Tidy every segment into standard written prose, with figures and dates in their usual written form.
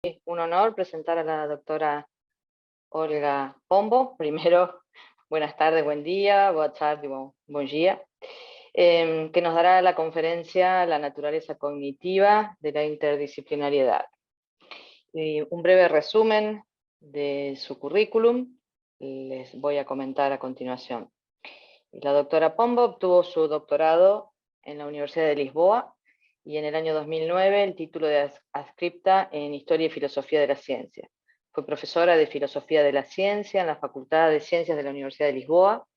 mí un honor presentar a la doctora Olga Pombo. Primero, buenas tardes, buen día, boa tarde, buen día, que nos dará la conferencia La naturaleza cognitiva de la interdisciplinariedad. Y un breve resumen de su currículum les voy a comentar a continuación. La doctora Pombo obtuvo su doctorado en la Universidad de Lisboa y en el año 2009 el título de adscripta en Historia y Filosofía de la Ciencia. Fue profesora de Filosofía de la Ciencia en la Facultad de Ciencias de la Universidad de Lisboa,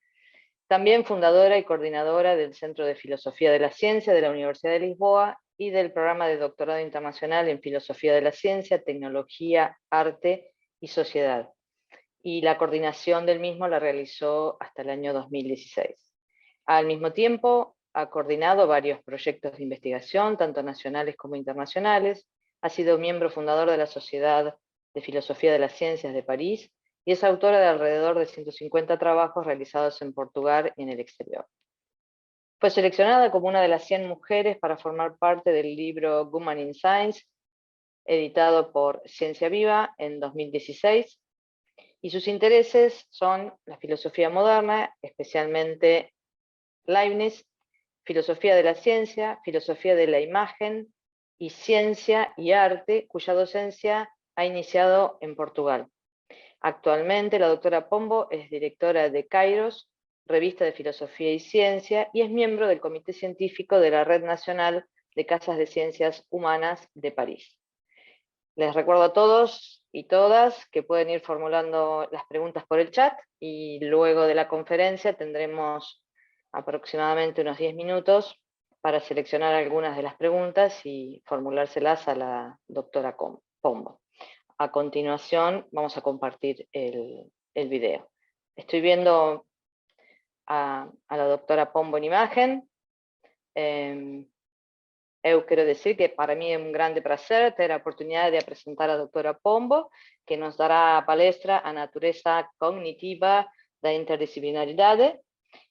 también fundadora y coordinadora del Centro de Filosofía de la Ciencia de la Universidad de Lisboa y del programa de doctorado internacional en Filosofía de la Ciencia, Tecnología, Arte y Sociedad. Y la coordinación del mismo la realizó hasta el año 2016. Al mismo tiempo, ha coordinado varios proyectos de investigación, tanto nacionales como internacionales, ha sido miembro fundador de la Sociedad de Filosofía de las Ciencias de París y es autora de alrededor de 150 trabajos realizados en Portugal y en el exterior. Fue seleccionada como una de las 100 mujeres para formar parte del libro Women in Science, editado por Ciencia Viva en 2016, y sus intereses son la filosofía moderna, especialmente Leibniz, filosofía de la ciencia, filosofía de la imagen y ciencia y arte, cuya docencia ha iniciado en Portugal. Actualmente la doctora Pombo es directora de Kairos, revista de filosofía y ciencia, y es miembro del comité científico de la Red Nacional de Casas de Ciencias Humanas de París. Les recuerdo a todos y todas que pueden ir formulando las preguntas por el chat y luego de la conferencia tendremos aproximadamente unos 10 minutos para seleccionar algunas de las preguntas y formulárselas a la doctora Pombo. A continuación vamos a compartir el video. Estoy viendo a la doctora Pombo en imagen. Eu quero dizer que para mí es un grande prazer ter a oportunidade de apresentar a doutora Pombo, que nos dará a palestra A Natureza Cognitiva da Interdisciplinaridade,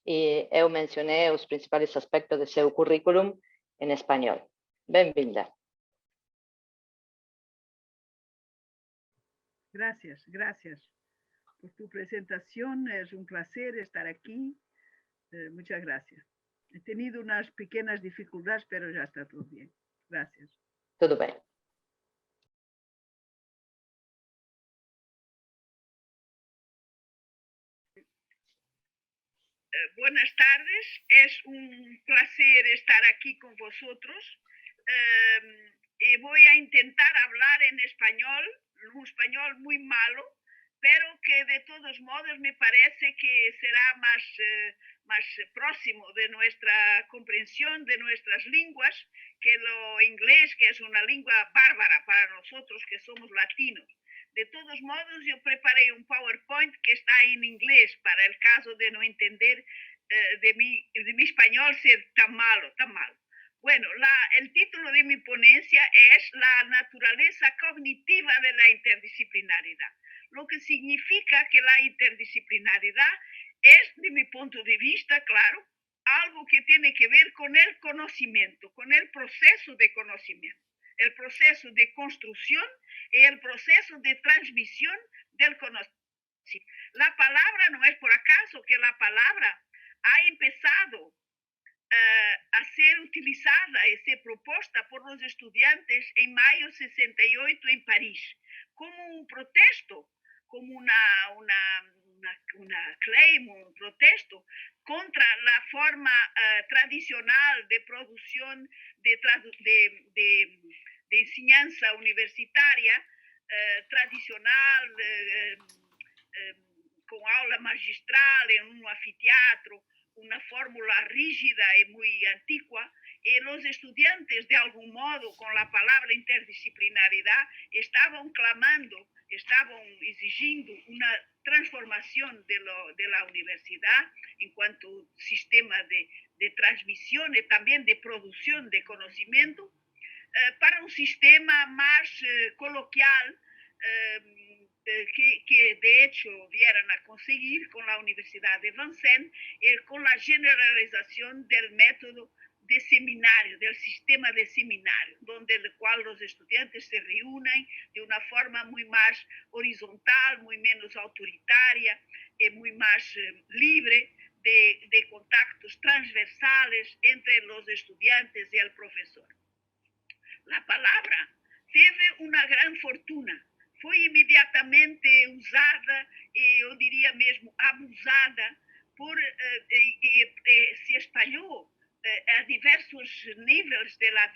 e eu mencionei os principais aspectos de seu currículum en español. Bem-vinda. Gracias, gracias por tu presentación. Es un placer estar aquí. Muchas gracias. He tenido unas pequeñas dificultades, pero ya está todo bien. Gracias. Tudo bem. Buenas tardes. Es un placer estar aquí con vosotros. Y voy a intentar hablar en español, un español muy malo, pero que de todos modos me parece que será más próximo de nuestra comprensión de nuestras lenguas que lo inglés, que es una lengua bárbara para nosotros que somos latinos. De todos modos, yo preparé un PowerPoint que está en inglés para el caso de no entender de mi español ser tan malo, tan malo. Bueno, el título de mi ponencia es La naturaleza cognitiva de la interdisciplinaridad, lo que significa que la interdisciplinaridad es, de mi punto de vista, claro, algo que tiene que ver con el conocimiento, con el proceso de conocimiento, el proceso de construcción y el proceso de transmisión del conocimiento. La palabra no es por acaso que la palabra ha empezado a ser utilizada y ser propuesta por los estudiantes en mayo de 68 en París, como un protesto, como una claim, un protesto contra la forma tradicional de producción de enseñanza universitaria tradicional, con aula magistral en un anfiteatro, una fórmula rígida y muy antigua, y los estudiantes, de algún modo, con la palabra interdisciplinaridad, estaban clamando, estaban exigiendo una transformación de la universidad en cuanto a sistema de transmisión y también de producción de conocimiento, para un sistema más coloquial, que de hecho vieran a conseguir con la Universidad de Vincennes y con la generalización del método de seminario, del sistema de seminario, donde el cual los estudiantes se reúnen de una forma muy más horizontal, muy menos autoritaria, muy más libre de contactos transversales entre los estudiantes y el profesor. La palabra teve una gran fortuna. Foi imediatamente usada, eu diria mesmo abusada, se espalhou a diversos níveis da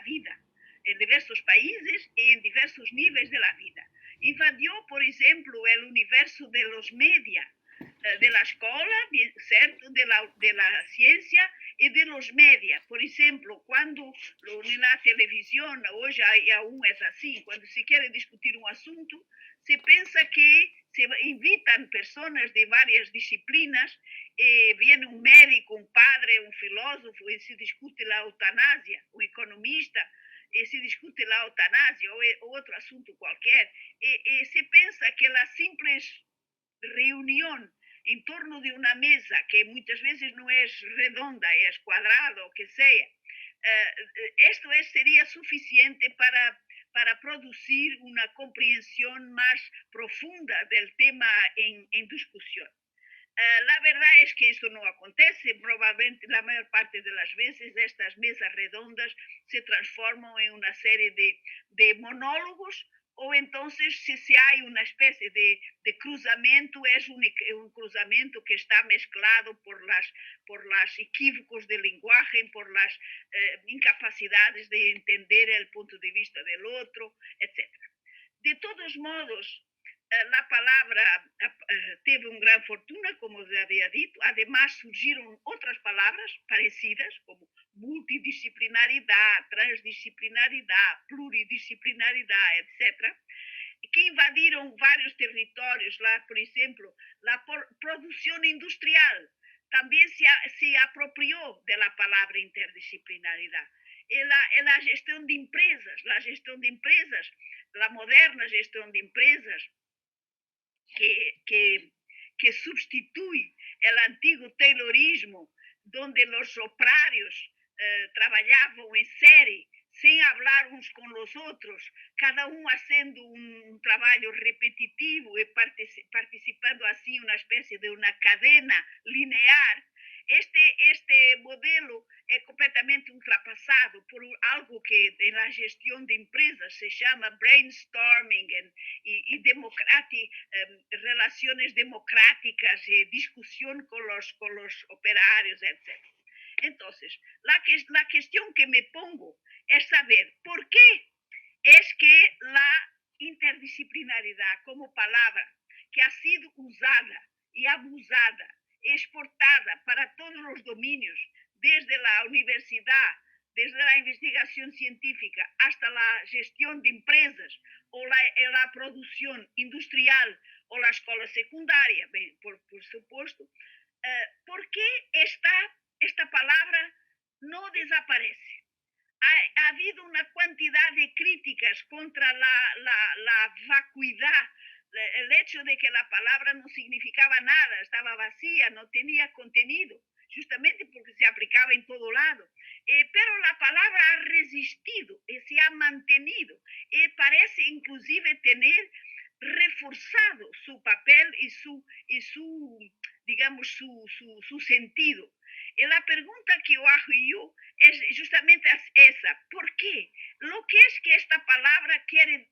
vida, em diversos países e em diversos níveis da vida. Invadiu, por exemplo, o universo dos média, da escola, certo, da ciência e de los média. Por exemplo, quando na televisão, hoje aún é assim, quando se quer discutir um assunto, se pensa que se invitan pessoas de várias disciplinas, vem um médico, um padre, um filósofo, e se discute a eutanásia, um economista, e se discute a eutanásia ou outro assunto qualquer, e se pensa que a simples reunião em torno de uma mesa, que muitas vezes não é redonda, é quadrada, o que seja, esto seria suficiente para producir uma compreensão mais profunda do tema em discussão. La verdad es que esto no acontece. Probablemente la mayor parte de las veces estas mesas redondas se transforman en una serie de monólogos, o entonces si hay una especie de cruzamiento, es un cruzamiento que está mezclado por las equívocos de lenguaje, por las incapacidades de entender el punto de vista del otro, etc. De todos modos, la palabra teve una gran fortuna, como os había dicho. Además, surgieron otras palabras parecidas, como multidisciplinaridad, transdisciplinaridad, pluridisciplinaridad, etc., que invadiram vários territórios. Por exemplo, a produção industrial também se apropriou da palavra interdisciplinaridade. A gestão de empresas, a moderna gestão de empresas, que substitui o antigo taylorismo, donde os operários trabalhavam em série, sem falar uns com os outros, cada fazendo trabalho repetitivo e participando assim uma espécie de uma cadena linear. Este modelo é completamente ultrapassado por algo que na gestão de empresas se chama brainstorming e relações democráticas e discussão com os operários, etc. Então, a questão que me pongo é saber por qué es que la interdisciplinaridad como palabra que ha sido usada y abusada, exportada para todos los dominios, desde la universidad, desde la investigación científica hasta la gestión de empresas o la producción industrial o la escuela secundaria, por supuesto, ¿por qué esta palabra no desaparece? Ha habido una cantidad de críticas contra la vacuidad, el hecho de que la palabra no significaba nada, estaba vacía, no tenía contenido, justamente porque se aplicaba en todo lado. Pero la palabra ha resistido y se ha mantenido, y parece inclusive tener reforzado su papel y su sentido. Y la pregunta que yo hago yo es justamente esa. ¿Por qué? Lo que es que esta palabra quiere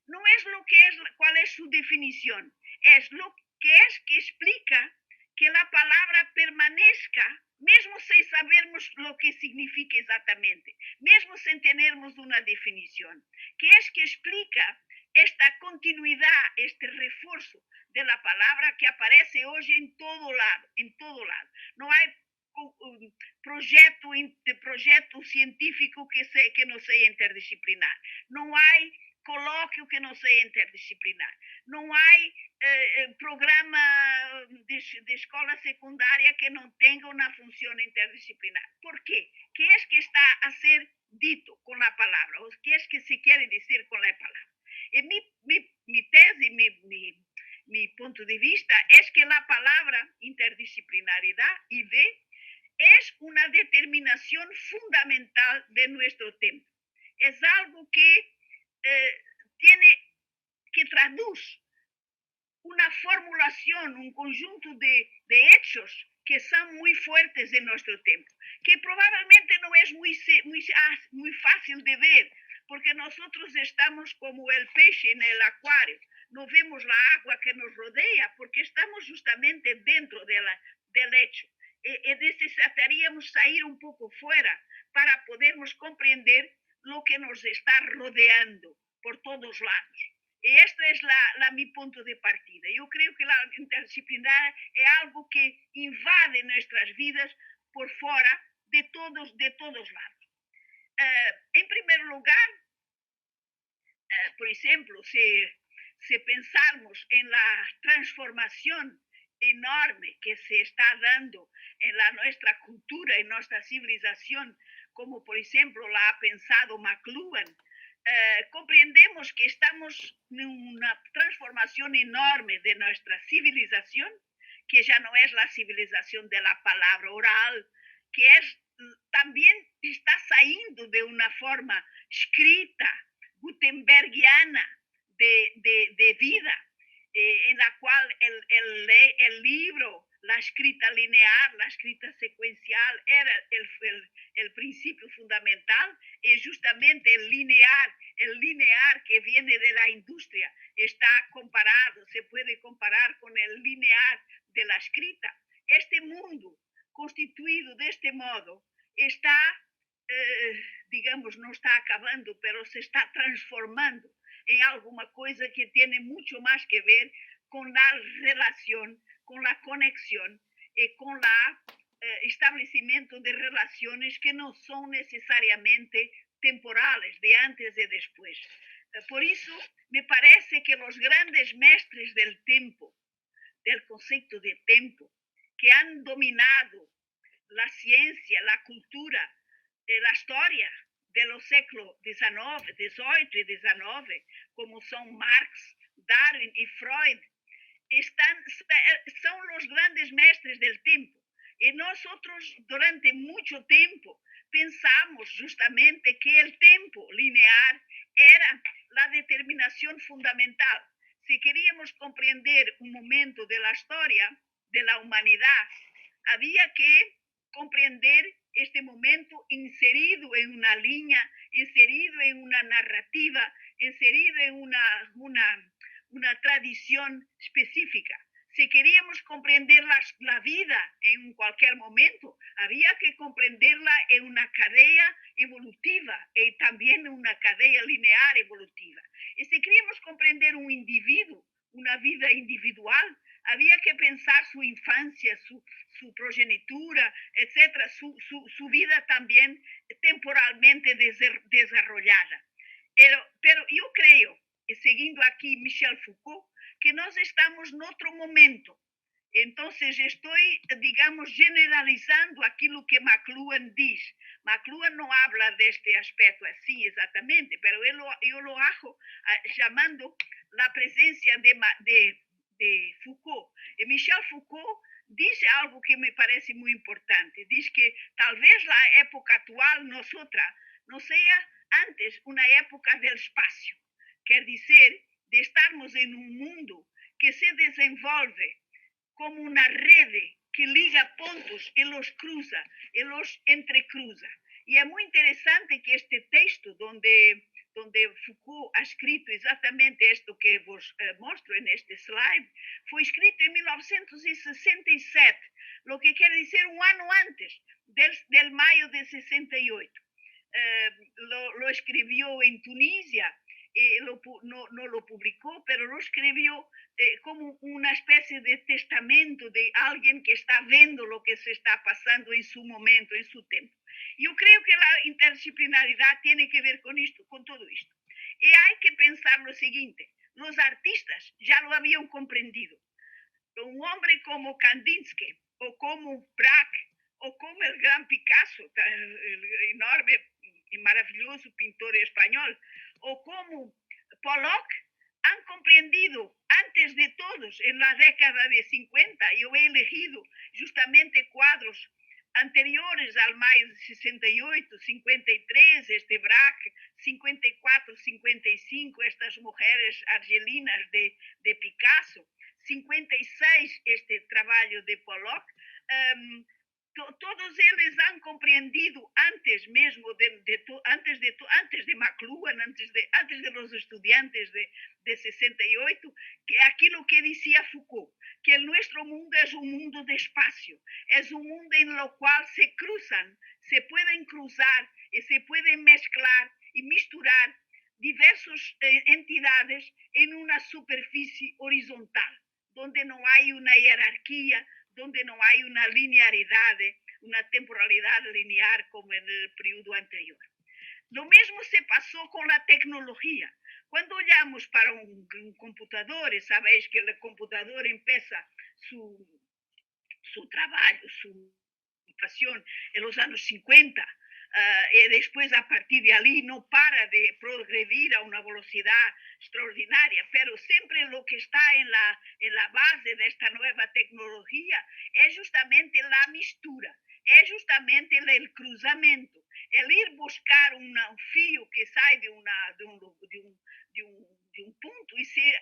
no es lo que es, cuál es su definición, es lo que es que explica que la palabra permanezca, mesmo sem sabermos lo que significa exatamente, mesmo sem tenermos uma definição, que es que explica esta continuidad, este refuerzo de la palabra que aparece hoy en todo lado, en todo lado. No hay projeto científico que não seja interdisciplinar. Não há colóquio que não seja interdisciplinar. Não há programa de escola secundária que não tenha uma função interdisciplinar. ¿Por quê? ¿Qué es que está a ser dito con la palabra? ¿O qué es que se quiere decir con la palabra? Mi tese, mi punto de vista es que la palabra interdisciplinaridad, ID, es una determinación fundamental de nuestro tiempo. Es algo que tiene que traduce una formulación, un conjunto de hechos que son muy fuertes en nuestro tiempo, que probablemente no es muy fácil de ver, porque nosotros estamos como el peixe en el acuario, no vemos la agua que nos rodea, porque estamos justamente dentro del hecho. Necesitaríamos salir un poco fuera para podermos comprender lo que nos está rodeando por todos lados. Y este es mi punto de partida. Yo creo que la interdisciplinar es algo que invade nuestras vidas por fuera de todos lados. En primer lugar, por ejemplo, si pensamos en la transformación enorme que se está dando en nuestra cultura, en nuestra civilización, como por ejemplo la ha pensado McLuhan, comprendemos que estamos en una transformación enorme de nuestra civilización, que ya no es la civilización de la palabra oral, que también está saliendo de una forma escrita, gutenbergiana de vida, en la cual el libro, la escrita lineal, la escrita secuencial era el principio fundamental, y justamente el linear que viene de la industria está comparado, se puede comparar con el lineal de la escrita. Este mundo constituido de este modo está, digamos, no está acabando, pero se está transformando en alguna cosa que tiene mucho más que ver con la relación, con la conexión y con el establecimiento de relaciones que no son necesariamente temporales, de antes y después. Por eso me parece que los grandes mestres del tiempo, del concepto de tiempo, que han dominado la ciencia, la cultura, la historia de los siglos XIX, XVIII y XIX, como son Marx, Darwin y Freud, son los grandes mestres del tiempo. Y nosotros durante mucho tiempo pensamos justamente que el tiempo lineal era la determinación fundamental. Si queríamos comprender un momento de la historia de la humanidad, había que comprender este momento inserido en una línea, inserido en una narrativa, inserido en una tradición específica. Si queríamos comprender la vida en cualquier momento, había que comprenderla en una cadena evolutiva y también en una cadena lineal evolutiva. Y si queríamos comprender un individuo, una vida individual, había que pensar su infancia, su progenitura, etcétera, su vida también temporalmente desarrollada. Pero yo creo, siguiendo aquí Michel Foucault, que nós estamos noutro momento. Entonces estoy, digamos, generalizando aquilo que McLuhan diz. McLuhan no habla de este aspecto así exactamente, pero yo lo hago llamando la presencia de Foucault. Y Michel Foucault dice algo que me parece muy importante. Dice que tal vez la época actual nosotras no sea antes una época del espacio. Quer decir, de estarmos en un mundo que se desenvolve como una red que liga puntos y los cruza, y los entrecruza. Y es muy interesante que este texto, donde Foucault ha escrito exatamente esto que vos muestro en este slide, fue escrito en 1967, lo que quiere decir un año antes del mayo de 68. Lo escribió en Tunisia, no lo publicó, pero lo escribió como una especie de testamento de alguien que está viendo lo que se está pasando en su momento, en su tiempo. Yo creo que la interdisciplinaridad tiene que ver con esto, con todo esto. Y hay que pensar lo siguiente, los artistas ya lo habían comprendido. Un hombre como Kandinsky, o como Braque, o como el gran Picasso, el enorme y maravilloso pintor español, o como Pollock, han comprendido antes de todos en la década de 50. Yo he elegido justamente cuadros anteriores al maio de 68, 53, este BRAC, 54, 55, estas mujeres argelinas de Picasso, 56, este trabalho de Pollock, todos eles han compreendido antes mesmo antes de McLuhan, antes de los estudiantes de 68, que aquilo que decía Foucault, que el nuestro mundo es un mundo de espacio, es un mundo en lo cual se pueden cruzar y se pueden mezclar y misturar diversas entidades en una superficie horizontal, donde no hay una jerarquía, donde no hay una linearidad, una temporalidad lineal como en el periodo anterior. Lo mismo se pasó con la tecnología. Cuando olhamos para un computador, y sabéis que el computador empieza su trabajo, su educación en los años 50, y después a partir de ahí no para de progredir a una velocidad extraordinaria, pero siempre lo que está en la base de esta nueva tecnología es justamente la mistura, es justamente el cruzamiento, el ir buscar un fio que sale de un punto y se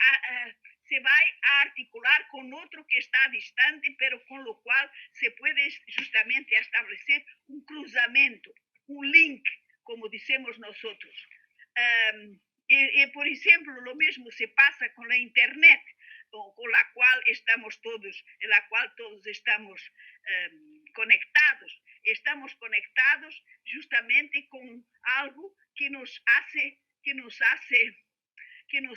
va a articular con otro que está distante, pero con lo cual se puede justamente establecer un cruzamiento, un link, como decimos nosotros. Por ejemplo, lo mismo se pasa con la Internet, con la cual estamos todos, en la cual todos estamos conectados. Estamos conectados justamente con algo que nos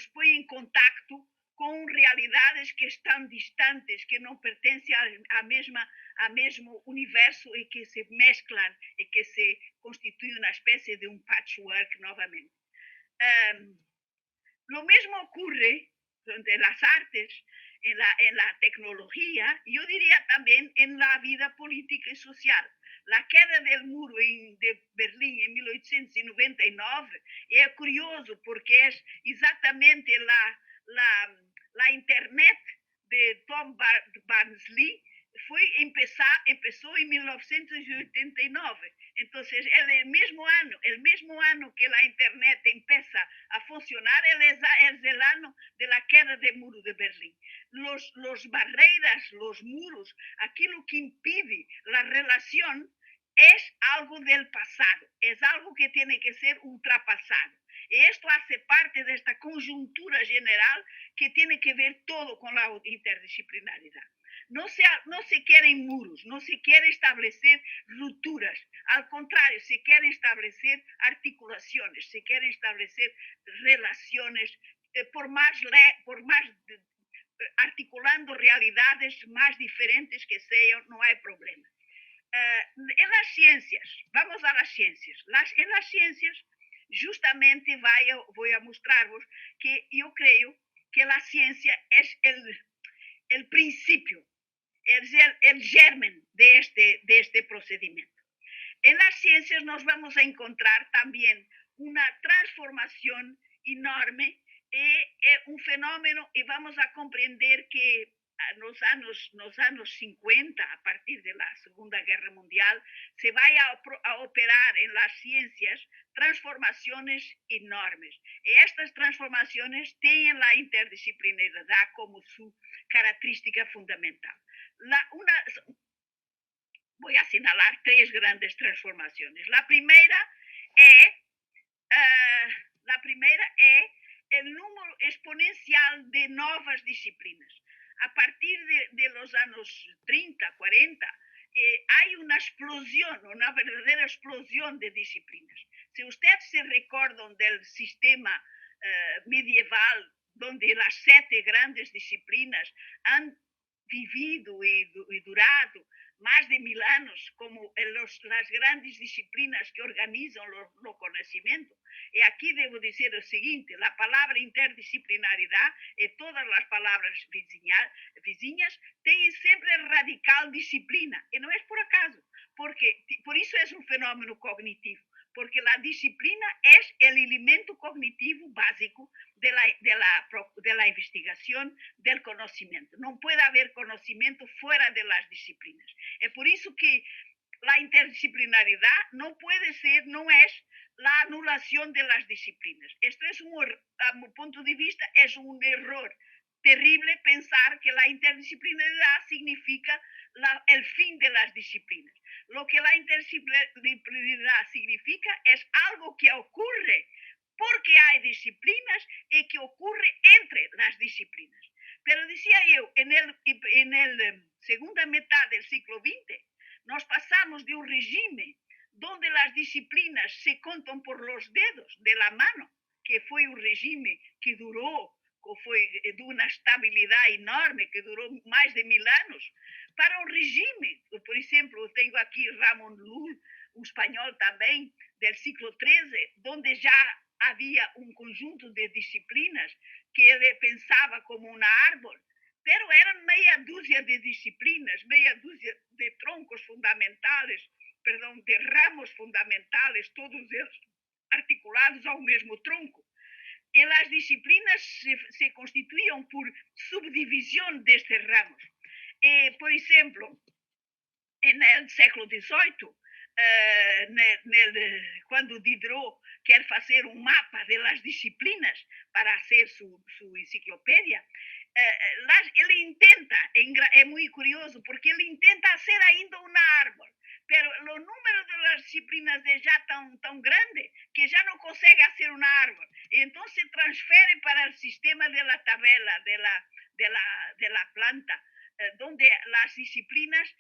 pone en contacto con realidades que están distantes, que no pertenecen al mismo universo y que se mezclan y que se constituye una especie de un patchwork nuevamente. Lo mismo ocurre en las artes, en la tecnología, yo diría también en la vida política y social. La queda del muro de Berlín en 1899 es curioso porque es exactamente la internet de Tom Berners-Lee empezó en 1989. Entonces, el mismo año que la internet empieza a funcionar, es el año de la queda del muro de Berlín. Los barreras, los muros, aquello que impide la relación es algo del pasado, es algo que tiene que ser ultrapasado. Y esto hace parte de esta conjuntura general que tiene que ver todo con la interdisciplinaridad. No se quieren muros, no se quiere establecer rupturas, al contrario, se quiere establecer articulaciones, se quiere establecer relaciones, por más articulando realidades más diferentes que sean, no hay problema. En las ciencias, vamos a las ciencias. En las ciencias, justamente voy a mostraros que yo creo que la ciencia es el principio, es el germen de este procedimiento. En las ciencias nos vamos a encontrar también una transformación enorme y un fenómeno, y vamos a comprender que nos anos 50, a partir de la Segunda Guerra Mundial, se va a operar en las ciencias transformaciones enormes. Y estas transformaciones tienen la interdisciplinaridad como su característica fundamental. Voy a señalar 3 grandes transformaciones. La primera es el número exponencial de nuevas disciplinas. A partir de los años 30, 40, hay una explosión, una verdadera explosión de disciplinas. Si ustedes se recuerdan del sistema medieval, donde las 7 grandes disciplinas han vivido y durado más de 1000 años como las grandes disciplinas que organizan el conocimiento. Y aquí debo decir lo siguiente: la palabra interdisciplinaridad y todas las palabras vizinhas tienen siempre radical disciplina. Y no es por acaso, porque por eso es un fenómeno cognitivo, porque la disciplina es el elemento cognitivo básico de la investigación, del conocimiento. No puede haber conocimiento fuera de las disciplinas. Es por eso que la interdisciplinaridad no puede ser, no es la anulación de las disciplinas. Esto es a mi punto de vista, es un error terrible pensar que la interdisciplinaridad significa el fin de las disciplinas. Lo que la interdisciplinaridad significa es algo que ocurre porque hay disciplinas y que ocurre entre las disciplinas. Pero decía yo, en la segunda mitad del siglo XX, nos pasamos de un régimen donde las disciplinas se contan por los dedos de la mano, que fue un régimen que duró, que fue de una estabilidad enorme, que duró más de 1000 años, para un régimen, por ejemplo, tengo aquí Ramon Llull, un español también, del siglo XIII, donde ya había un conjunto de disciplinas que él pensaba como un árbol, pero eran meia dúzia de disciplinas, meia dúzia de troncos fundamentales, perdón, de ramos fundamentales, todos ellos articulados ao mesmo tronco. Y las disciplinas se constituían por subdivisión de estos ramos. Por ejemplo, en el siglo XVIII, cuando Diderot quiere hacer un mapa de las disciplinas para hacer su enciclopedia, él intenta, es muy curioso, porque él intenta hacer ainda un árbol, pero el número de las disciplinas es ya tan grande que ya no consigue hacer un árbol. Y entonces se transfiere para el sistema de la tabla, de la planta, donde las disciplinas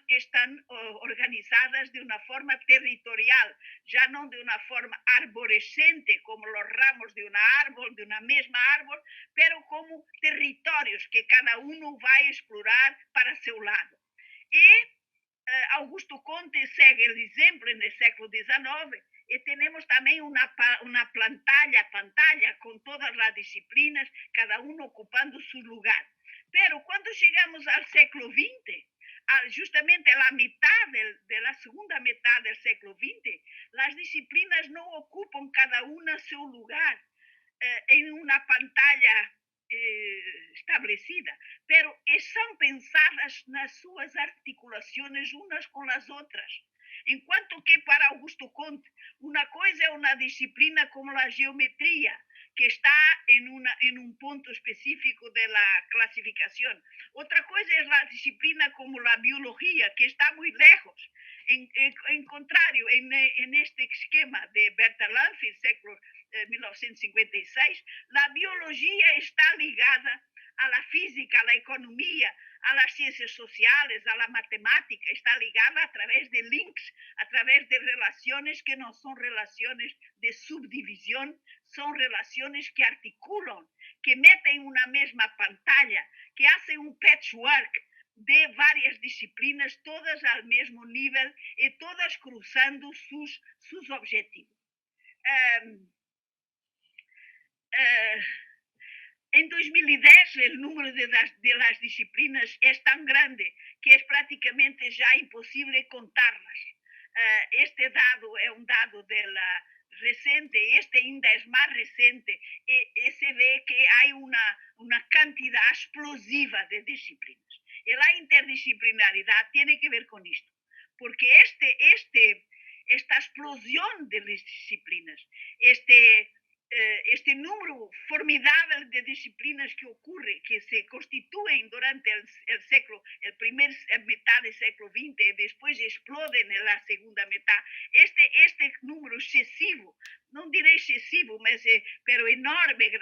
están organizadas de una forma territorial, ya no de una forma arborescente como los ramos de un árbol, de una misma árbol, pero como territorios que cada uno va a explorar para su lado. Y Augusto Comte sigue el ejemplo en el siglo XIX, y tenemos también una pantalla con todas las disciplinas, cada uno ocupando su lugar. Pero cuando llegamos al siglo XX, justamente a la mitad de la segunda mitad del siglo XX, las disciplinas no ocupan cada una su lugar en una pantalla establecida, pero son pensadas nas suas articulaciones unas con las otras. En cuanto que para Augusto Comte, una cosa es una disciplina como la geometría, que está en un punto específico de la clasificación. Otra cosa es la disciplina como la biología, que está muy lejos. En contrario, en este esquema de Bertalanffy, siglo 1956, la biología está ligada a la física, a la economía, a las ciencias sociales, a la matemática, está ligada a través de links, a través de relaciones que no son relaciones de subdivisión, son relaciones que articulan, que meten una misma pantalla, que hacen un patchwork de varias disciplinas, todas al mismo nivel y todas cruzando sus objetivos. En 2010 el número de las disciplinas es tan grande que es prácticamente ya imposible contarlas. Este dado es un dado de la reciente, este ainda es más reciente, y se ve que hay una cantidad explosiva de disciplinas. Y la interdisciplinaridad tiene que ver con esto, porque esta explosión de las disciplinas, este número formidable de disciplinas que ocurre, que se constituyen durante el primer mitad del siglo XX y después exploden en la segunda mitad, este número excesivo, no diré excesivo, pero enorme,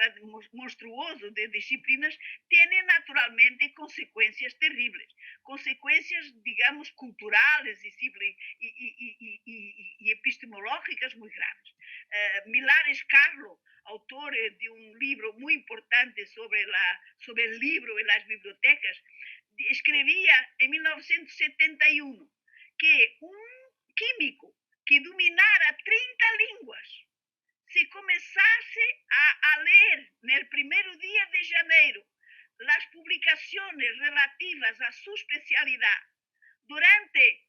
monstruoso de disciplinas, tiene naturalmente consecuencias terribles, consecuencias, digamos, culturales y epistemológicas muy graves. Milares Carlo, autor de un libro muy importante sobre el libro en las bibliotecas, escribía en 1971 que un químico que dominara 30 lenguas, si comenzase a leer en el primer día de janeiro las publicaciones relativas a su especialidad durante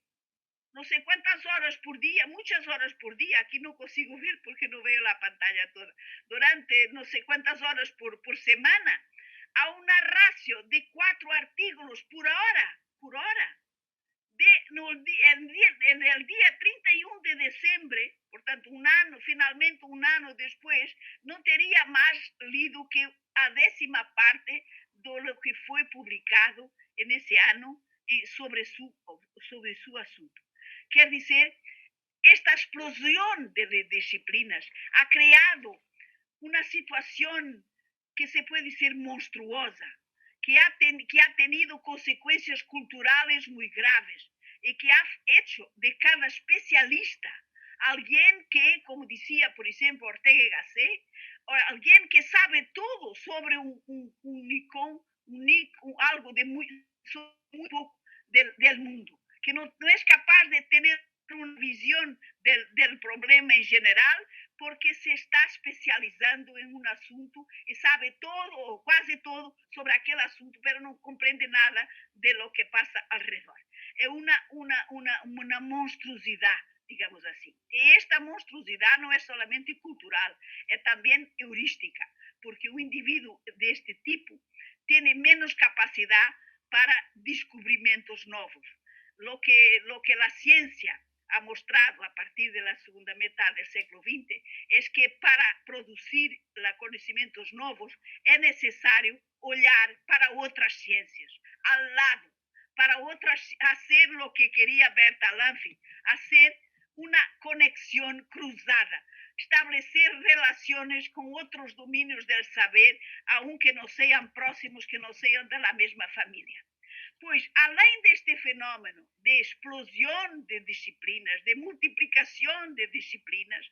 no sé cuántas horas por día, muchas horas por día, aquí no consigo ver porque no veo la pantalla toda, durante no sé cuántas horas por semana, a una ratio de 4 artículos por hora, el día 31 de diciembre, portanto, finalmente un año después, no teria más lido que a 10ª parte de lo que fue publicado en ese año sobre su asunto. Quer dizer, esta explosión de disciplinas ha creado una situación que se puede decir monstruosa, que ha tenido consecuencias culturales muy graves y que ha hecho de cada especialista alguien que, como decía, por ejemplo, Ortega y Gasset, alguien que sabe todo sobre algo de muy poco del mundo, que no es capaz de tener una visión del problema en general, porque se está especializando en un asunto y sabe todo o casi todo sobre aquel asunto, pero no comprende nada de lo que pasa alrededor. Es una monstruosidad, digamos así. Y esta monstruosidad no es solamente cultural, es también heurística, porque un individuo de este tipo tiene menos capacidad para descubrimientos nuevos. Lo que la ciencia ha mostrado a partir de la segunda mitad del siglo XX es que para producir conocimientos nuevos es necesario olhar para otras ciencias, al lado, para otras, hacer lo que quería Berta Lanfy, hacer una conexión cruzada, establecer relaciones con otros dominios del saber, aunque no sean próximos, que no sean de la misma familia. Pois, além deste fenómeno de explosión de disciplinas, de multiplicación de disciplinas,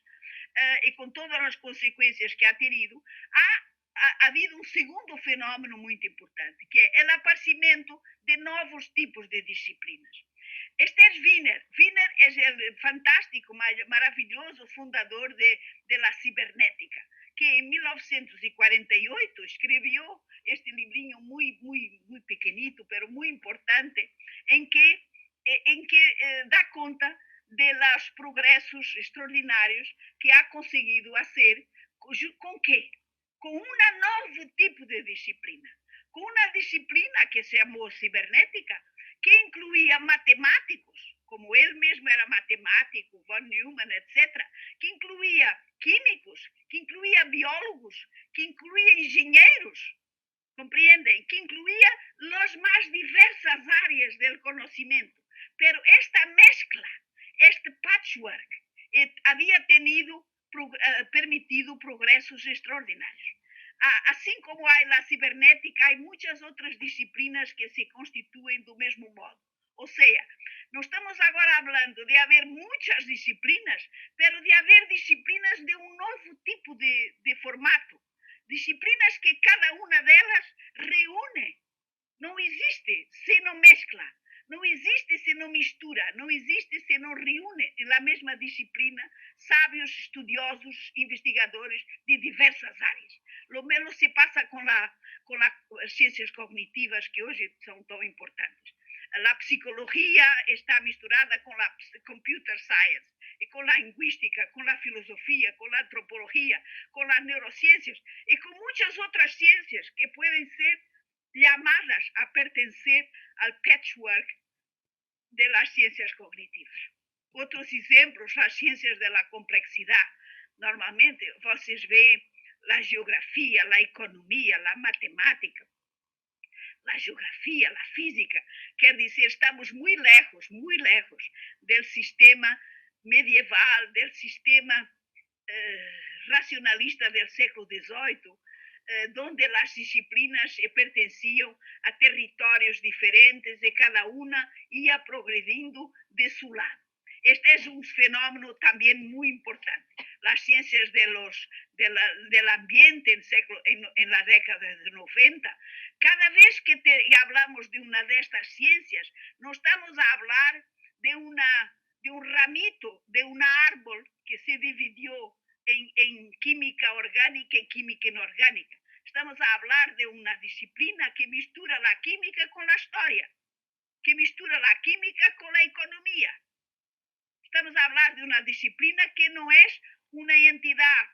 y con todas las consecuencias que ha tenido, ha habido un segundo fenómeno muy importante, que es el aparecimiento de nuevos tipos de disciplinas. Este es Wiener. Wiener es el fantástico, maravilloso fundador de la cibernética, que en 1948 escribió este librinho muy pequeñito, pero muy importante, en que da cuenta de los progresos extraordinarios que ha conseguido hacer. ¿Con qué? Con un nuevo tipo de disciplina. Con una disciplina que se llamó cibernética, que incluía matemáticos, como él mismo era matemático, von Neumann, etc., que incluía químicos, que incluía biólogos, que incluía ingenieros, ¿comprenden? Que incluía las más diversas áreas del conocimiento. Pero esta mezcla, este patchwork, había permitido progresos extraordinarios. Así como hay la cibernética, hay muchas otras disciplinas que se constituyen del mismo modo. O sea, no estamos ahora hablando de haber muchas disciplinas, pero de haber disciplinas de un nuevo tipo de formato. Disciplinas que cada una de ellas reúne. No existe si no mezcla. No existe si no mistura, no existe si no reúne en la misma disciplina sabios, estudiosos, investigadores de diversas áreas. Lo mismo se pasa con las ciencias cognitivas, que hoy son tan importantes. La psicología está misturada con la computer science, y con la lingüística, con la filosofía, con la antropología, con las neurociencias y con muchas otras ciencias que pueden ser llamadas a pertenecer al patchwork de las ciencias cognitivas. Otros ejemplos, las ciencias de la complejidad. Normalmente, ustedes ven la geografía, la economía, la matemática, la geografía, la física. Quer decir, estamos muy lejos del sistema medieval, del sistema racionalista del siglo XVIII, donde las disciplinas pertenecían a territorios diferentes y cada una iba progrediendo de su lado. Este es un fenómeno también muy importante. Las ciencias del ambiente en la década de 90, cada vez que hablamos de una de estas ciencias, no estamos a hablar de un ramito, de un árbol que se dividió en química orgánica y química inorgánica. Estamos a hablar de una disciplina que mistura la química con la historia, que mistura la química con la economía. Estamos a hablar de una disciplina que no es una entidad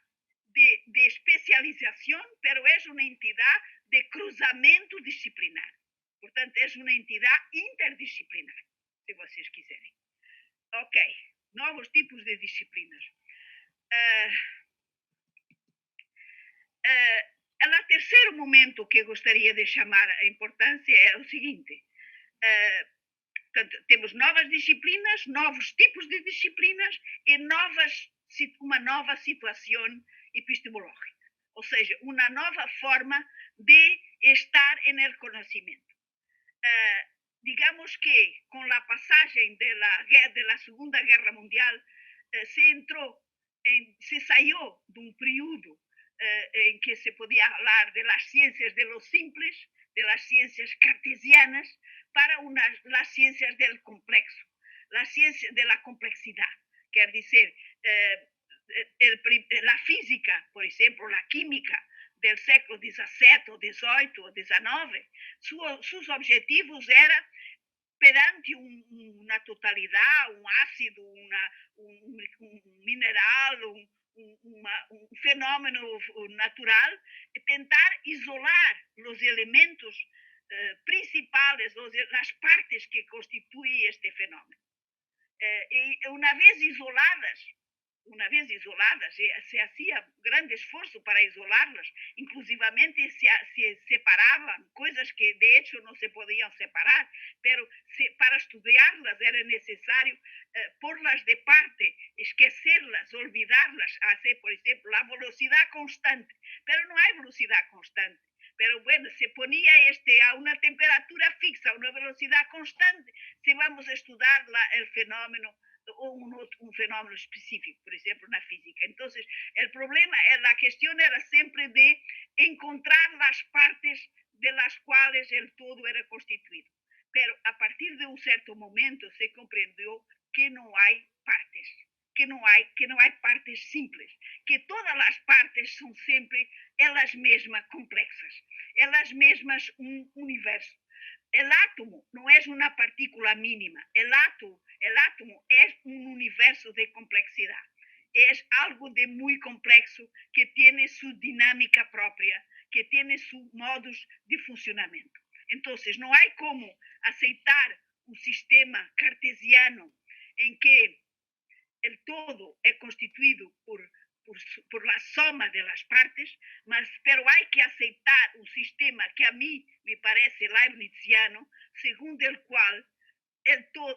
de especialización, pero es una entidad de cruzamiento disciplinar. Portanto, es una entidad interdisciplinar, si vocês quiserem. Ok, novos tipos de disciplinas. Uh, o terceiro momento que eu gostaria de chamar a importância é o seguinte. Portanto, temos novas disciplinas, novos tipos de disciplinas e uma nova situação epistemológica. Ou seja, uma nova forma de estar no conhecimento. Digamos que com a passagem da Segunda Guerra Mundial se saiu de um período em que se podia falar das ciências de los simples, das ciências cartesianas, para as ciências do complexo, as ciências da complexidade. Quer dizer, a física, por exemplo, a química do século XVII, ou XVIII, ou XIX, seus objetivos eram perante uma totalidade, um ácido, um mineral, um fenômeno natural, tentar isolar os elementos principais, as partes que constituem este fenômeno. E uma vez isoladas, se hacía grande esforço para isolarlas, inclusivamente se separaban coisas que de hecho no se podían separar, pero para estudiarlas era necesario porlas de parte, esquecerlas, olvidarlas, hacer, por ejemplo, la velocidad constante, pero no hay velocidad constante. Pero bueno, se ponía a una temperatura fixa, a una velocidad constante, si vamos a estudiar el fenómeno o un fenómeno específico, por ejemplo, na física. Entonces, el problema, la cuestión era siempre de encontrar las partes de las cuales el todo era constituido. Pero a partir de un cierto momento se comprendió que no hay partes, que no hay partes simples, que todas las partes son siempre elas mesmas complexas, elas mesmas un universo. El átomo no es una partícula mínima, el átomo es un universo de complejidad, es algo de muy complejo que tiene su dinámica propia, que tiene su modus de funcionamiento. Entonces, no hay como aceitar un sistema cartesiano en que el todo es constituido por la soma de las partes, pero hay que aceptar un sistema que a mí me parece leibniziano, según el cual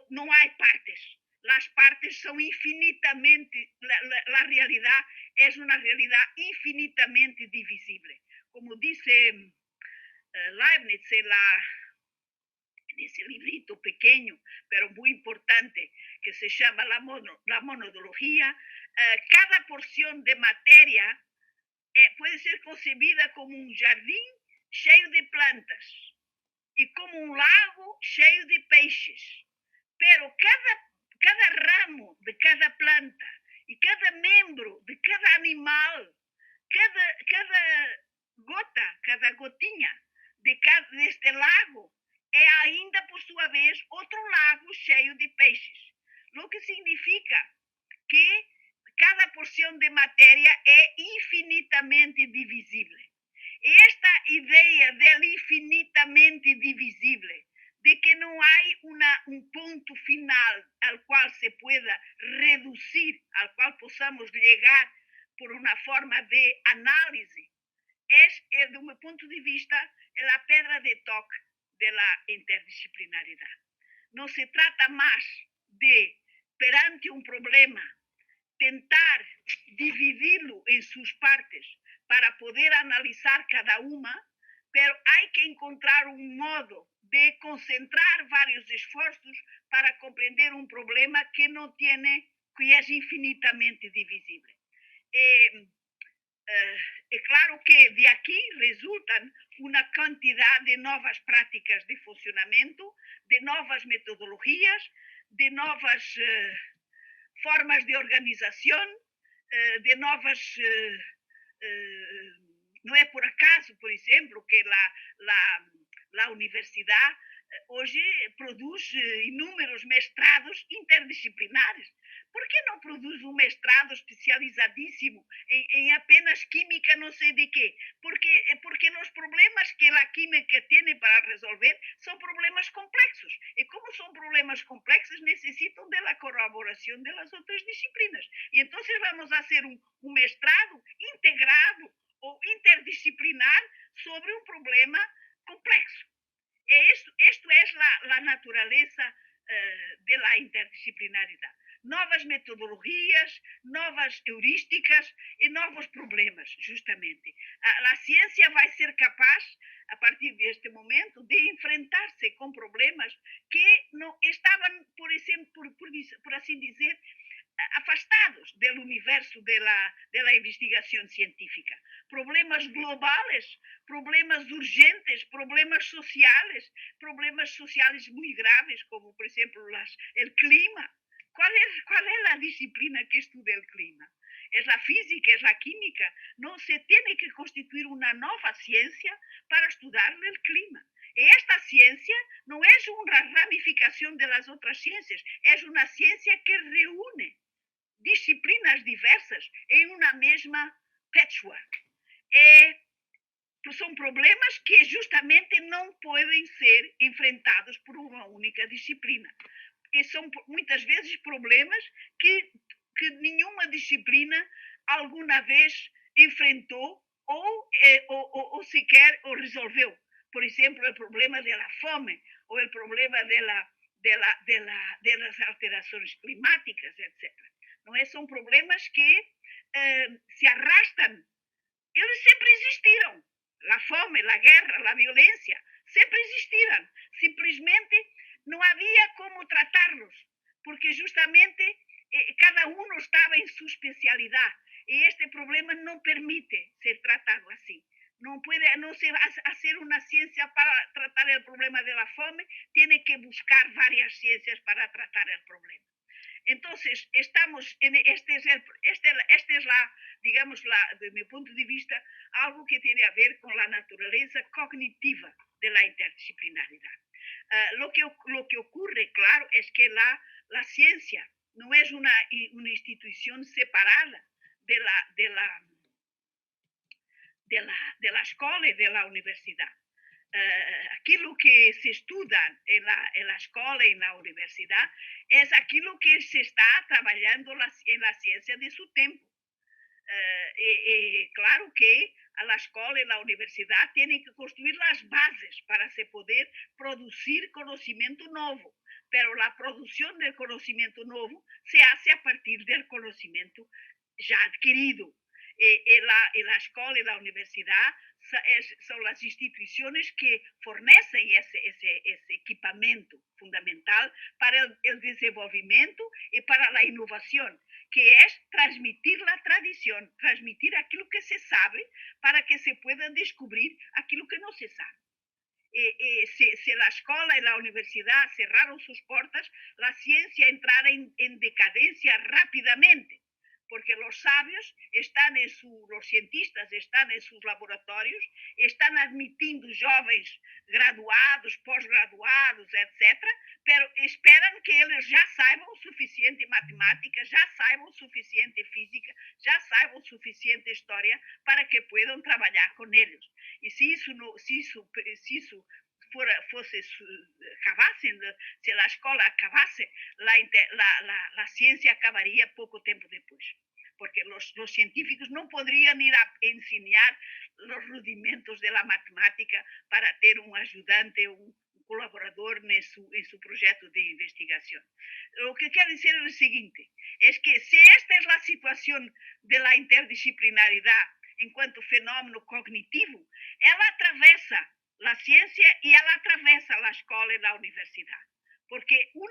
no hay partes. Las partes son infinitamente, la realidad es una realidad infinitamente divisible. Como dice Leibniz en ese librito pequeño, pero muy importante, que se llama la monodología, cada porción de materia puede ser concebida como un jardín cheio de plantas y como un lago cheio de peixes. Pero cada ramo de cada planta y cada miembro de cada animal, cada gota, cada gotinha de este lago é ainda, por sua vez, outro lago cheio de peixes. O que significa que cada porção de matéria é infinitamente divisível. Esta ideia del infinitamente divisível, de que não há um ponto final ao qual se pueda reducir, ao qual possamos chegar por uma forma de análise, é, do meu ponto de vista, a pedra de toque de la interdisciplinaridad. No se trata más de, perante un problema, tentar dividirlo en sus partes para poder analizar cada una, pero hay que encontrar un modo de concentrar varios esfuerzos para comprender un problema que es infinitamente divisible. É claro que de aqui resultam uma quantidade de novas práticas de funcionamento, de novas metodologias, de novas formas de organização, de novas... não é por acaso, por exemplo, que a universidade hoje produz inúmeros mestrados interdisciplinares, por que não produz um mestrado especializadíssimo em apenas química não sei de quê? Porque os problemas que a química tem para resolver são problemas complexos. E como são problemas complexos, necessitam da colaboração das outras disciplinas. E então vamos fazer um mestrado integrado ou interdisciplinar sobre um problema complexo. Esto é a natureza da interdisciplinaridade. Novas metodologias, novas heurísticas e novos problemas, justamente. A ciência vai ser capaz, a partir deste momento, de enfrentar-se com problemas que não estavam, por exemplo, por assim dizer, afastados do universo da investigação científica. Problemas globais, problemas urgentes, problemas sociais muito graves, como, por exemplo, o clima. ¿Cuál es la disciplina que estudia el clima? ¿Es la física? ¿Es la química? No, se tiene que constituir una nueva ciencia para estudiar el clima. Y esta ciencia no es una ramificación de las otras ciencias, es una ciencia que reúne disciplinas diversas en una misma patchwork. São problemas que justamente não podem ser enfrentados por uma única disciplina. E são muitas vezes problemas que nenhuma disciplina alguma vez enfrentou ou sequer o resolveu. Por exemplo, o problema da fome ou o problema das alterações climáticas, etc. Não é? São problemas que se arrastam. Eles sempre existiram. A fome, a guerra, a violência, sempre existiram. Simplesmente não havia como tratá-los, porque justamente cada um estava em sua especialidade. E este problema não permite ser tratado assim. Não se fazer uma ciência para tratar o problema da fome, tem que buscar várias ciências para tratar o problema. Entonces, estamos este es digamos, de mi punto de vista, algo que tiene a ver con la naturaleza cognitiva de la interdisciplinaridad. Lo que ocurre, claro, es que la ciencia no es una institución separada de la escuela y de la universidad. Aquilo que se estuda na escola e na universidade é aquilo que se está trabalhando na ciência de seu tempo. Claro que a escola e a universidade têm que construir as bases para se poder produzir conhecimento novo, pero a produção do conhecimento novo se hace a partir do conhecimento já adquirido. A escola e a universidade são as instituições que fornecem esse equipamento fundamental para o desenvolvimento e para a inovação, que é transmitir a tradição, transmitir aquilo que se sabe para que se pueda descobrir aquilo que não se sabe. Se a escola e a universidade cerraram suas portas, a ciência entrará em decadência rapidamente, porque os sábios os cientistas estão em seus laboratórios, estão admitindo jovens graduados, pós-graduados, etc., pero esperam que eles já saibam o suficiente matemática, já saibam o suficiente física, já saibam o suficiente história para que possam trabalhar com eles. E se isso se a escola acabasse, a ciência acabaria pouco tempo depois, porque os científicos não poderiam ir a ensinar os rudimentos da matemática para ter um ajudante, um colaborador em seu projeto de investigação. O que quero dizer é o seguinte, é que se esta é a situação da interdisciplinaridade enquanto fenômeno cognitivo, ela atravessa a ciência e ela atravessa a escola e a universidade, porque os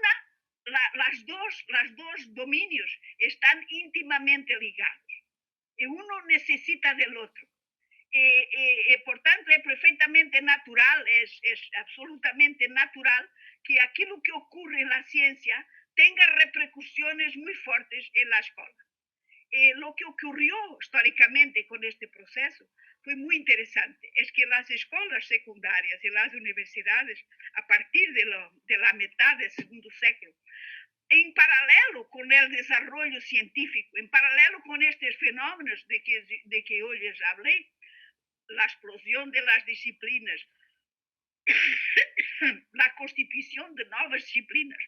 dois domínios estão intimamente ligados e um necessita do outro. Portanto, é perfeitamente natural, é absolutamente natural que aquilo que ocorre na ciência tenha repercussões muito fortes na escola. Lo que ocurrió históricamente con este proceso fue muy interesante. Es que las escuelas secundarias y las universidades, a partir de la mitad del segundo século, en paralelo con el desarrollo científico, en paralelo con estos fenómenos de que hoy les hablé, la explosión de las disciplinas, la constitución de nuevas disciplinas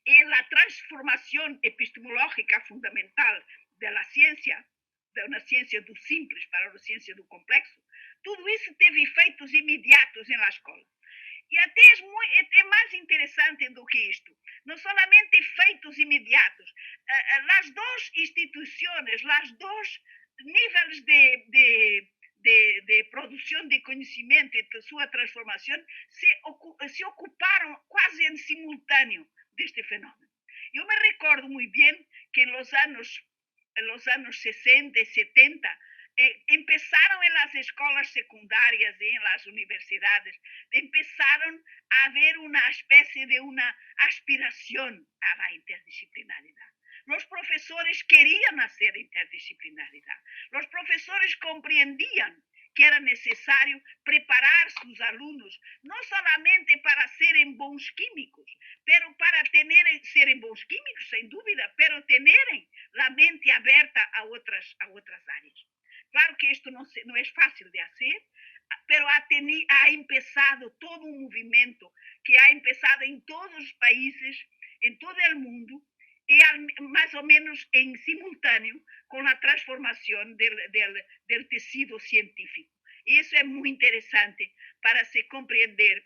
y la transformación epistemológica fundamental de la ciencia, de uma ciência do simples para uma ciência do complexo, tudo isso teve efeitos imediatos na escola. E até é mais interessante do que isto. Não somente efeitos imediatos, as duas instituições, os dois níveis de produção de conhecimento e de sua transformação se ocuparam quase em simultâneo deste fenómeno. Eu me recordo muito bem que nos anos 60 e 70 empezaron en las escuelas secundarias y en las universidades, empezaron a haber una especie de una aspiración a la interdisciplinaridad. Los profesores querían hacer interdisciplinaridad. Los profesores comprendían que era necesario preparar sus alumnos, no solamente para serem bons químicos, pero para serem bons químicos, sem dúvida, pero tenerem la mente aberta a outras áreas. Claro que esto no es fácil de hacer, pero ha empezado todo un movimiento que ha empezado en todos los países, en todo el mundo, y más o menos en simultáneo con la transformación del tejido científico. Y eso es muy interesante para se comprender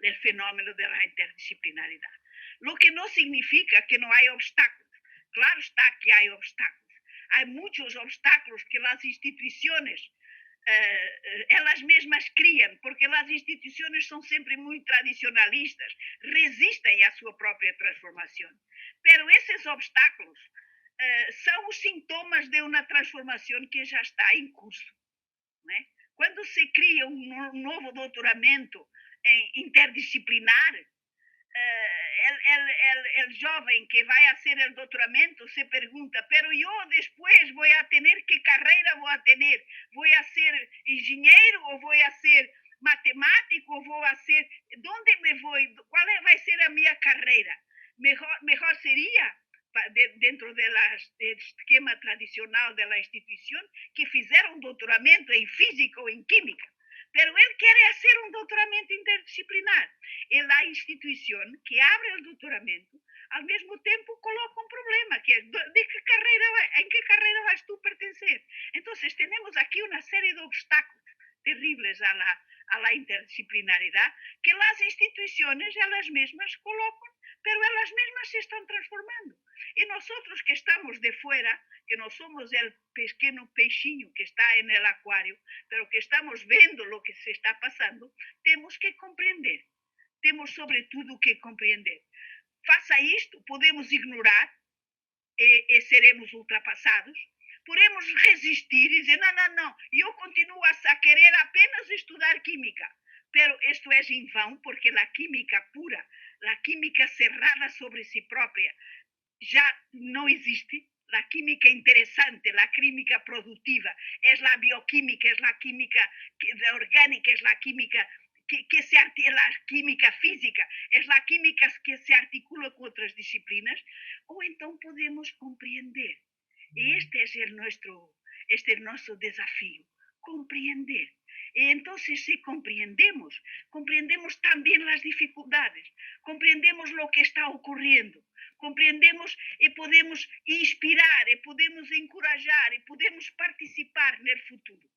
el fenómeno de la interdisciplinaridad. Lo que no significa que no hay obstáculos. Claro está que hay obstáculos. Hay muchos obstáculos que las instituciones, elas mesmas criam, porque as instituições são sempre muito tradicionalistas, resistem à sua própria transformação. Pero esses obstáculos são os sintomas de uma transformação que já está em curso. Né? Quando se cria um novo doutoramento interdisciplinar, el jovem que vai a ser el doutoramento se pergunta, pero eu depois vou a tener que carreira vou a tener? Vou a ser engenheiro ou vou a ser matemático ou vou a ser... Onde me vou? Qual vai ser a minha carreira? Mejor seria, dentro do esquema tradicional da instituição, que fizeram um doutoramento em física ou em química. Pero él quiere hacer un doutoramento interdisciplinar. Y la institución que abre el doutoramento, al mismo tiempo coloca un problema, que es ¿en qué carrera vas tú pertenecer? Entonces tenemos aquí una serie de obstáculos terribles a la interdisciplinaridad que las instituciones ellas mismas colocan, pero ellas mismas se están transformando. Y nosotros que estamos de fuera, que no somos el pequeño peixinho que está en el acuario, pero que estamos viendo lo que se está pasando, tenemos que comprender. Temos sobre tudo que compreender. Faça isto, podemos ignorar e seremos ultrapassados. Podemos resistir e dizer, não, eu continuo a querer apenas estudar química. Pero isto é em vão, porque a química pura, a química cerrada sobre si própria, já não existe. La química interesante, la química productiva, es la bioquímica, es la química orgánica, es la química la química física, es la química que se articula con otras disciplinas, o então podemos compreender. Y este es nuestro desafío, comprender. Y entonces si comprendemos también las dificultades, comprendemos lo que está ocurriendo, compreendemos e podemos inspirar, e podemos encorajar, e podemos participar no futuro.